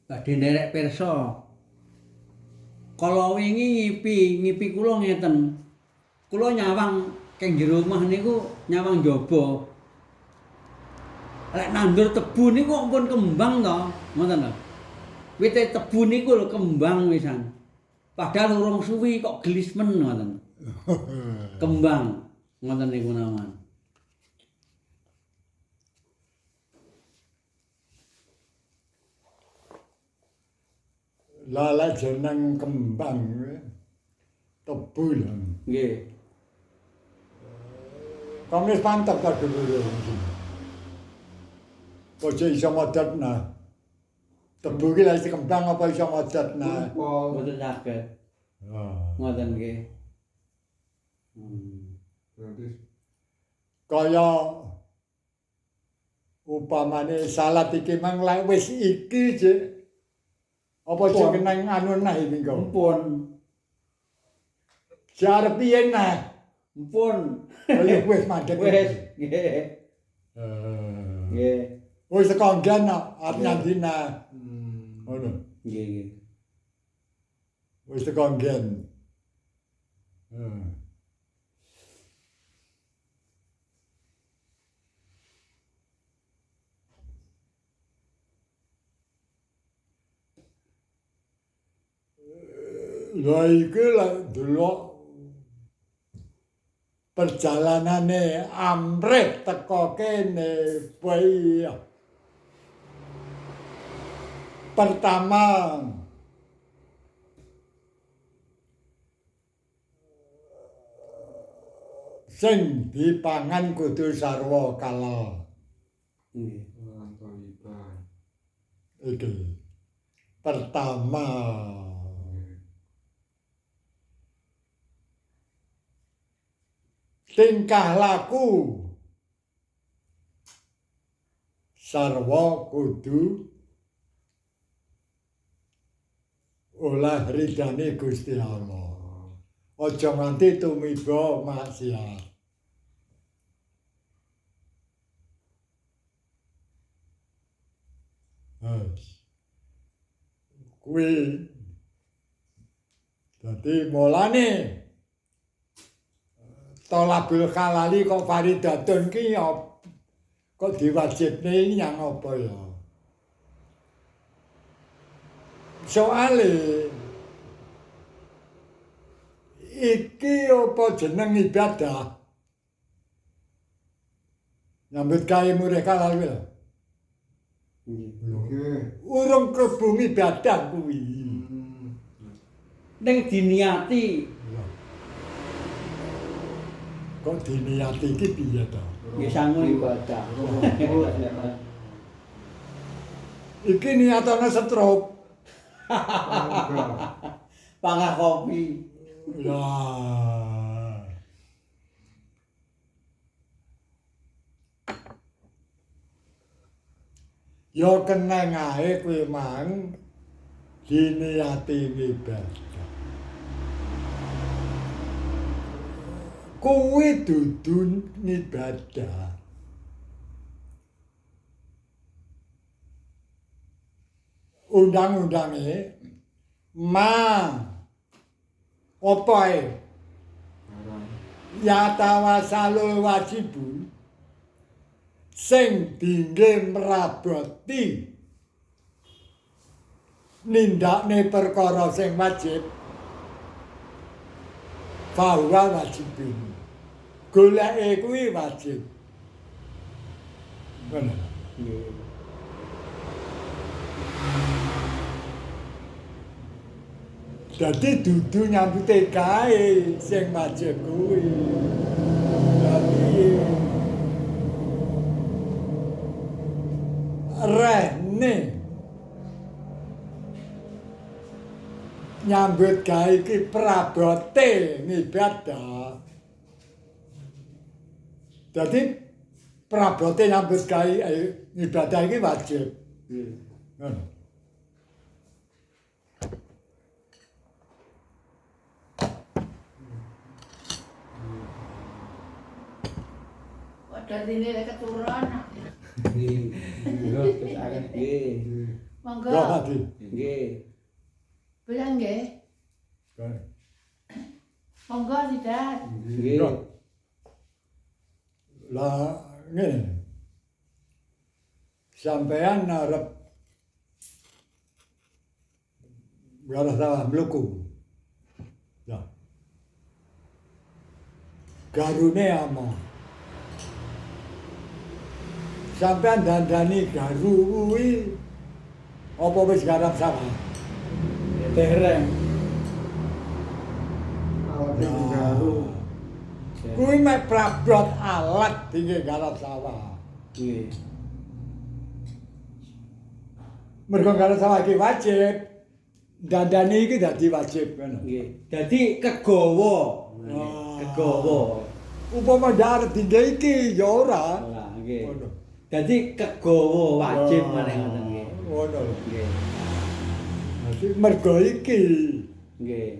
badhe nderek pirsa. Kala wingi ngipi kula ngeten. Kula nyawang keng jero omah niku nyawang njaba. Lek nandur tebu niku ampun kembang to, ngoten lho. Wite tebu niku lho kembang wisan. Padahal urung suwi kok gelismen ngoten. Kembang ngoten niku naman. Lala jeneng kembang tebu lho. Nggih. Kami mantap ta dulu. Kok iso modotna. Tebu ki lek kembang apa iso modotna. Mboten saged. Ngoten nggih. Kaya upamane salat iki mang lek wis iki jek apa jeneng anu nah iki kok. Ampun. Jar piye nah? Ampun. Kaya wis mandek. Wis, nggih. Nggih. Wis konggen arep dina. Ngono. Nggih, nggih. Wis konggen. Lha iki lek delok perjalanane amrih teko kene bae. Pertama sing dipangan kudu sarwa kalal. Nggih. Iki pertama tingkah laku sarwa kudu olah ridane Gusti Allah. Aja nganti tumiba maksiat. Kuwi dadi mulane tolabul halali kok faridatun ki kok diwajibne nyang apa ya? Soale iki apa jeneng ibadah? Nyambut gawe murih halal kuwi lho. Urung klebu ibadah kuwi. Ning diniati. Kok diniati iki piye to? Nggih sangu ibadah. Iki niatane setrop. Pangah kopi. Lah. Ya keneng ae kuwi mang diniati ibadah. Kuwi dudu ibadah. Undang-undange apa ae? Ya tawasalul wajibun sing dingge mraboti nindakne perkara sing wajib bahwa wajibin. Goleke kuwi wajib. Ngono. Dadi dudu nyambute gawe sing wajib kuwi. Dadi rene nyambut gawe iki prabote ibadah. Dadi prabote nyambut gawe ibadah iki wajib. Ngono. Dadine lek keturunan. Nggih. Terus akan nggih. Monggo. Yo Hadi. Nggih. Bilang nggih. Monggo Sidat. Nggih. Yo. Lah ngene. Sampean arep garap sawah mluku. Ya. Garune ama. Sampean dandani garu kuwi apa wis garap sawah? Dereng. Awake garu. Kuwi mek prabrot alat dinggo garap sawah. Nggih. Mergo garap sawah iki wajib. Dandani iki dadi wajib ngono. Nggih. Dadi kegawa. Ah. Kegawa. Upama ndak dinggo iki ya ora. Lah nggih. Ngono. Dadi kegawa wajib meneh ngoten nggih. Ngono. Nggih. Dadi mergo iki Nggih.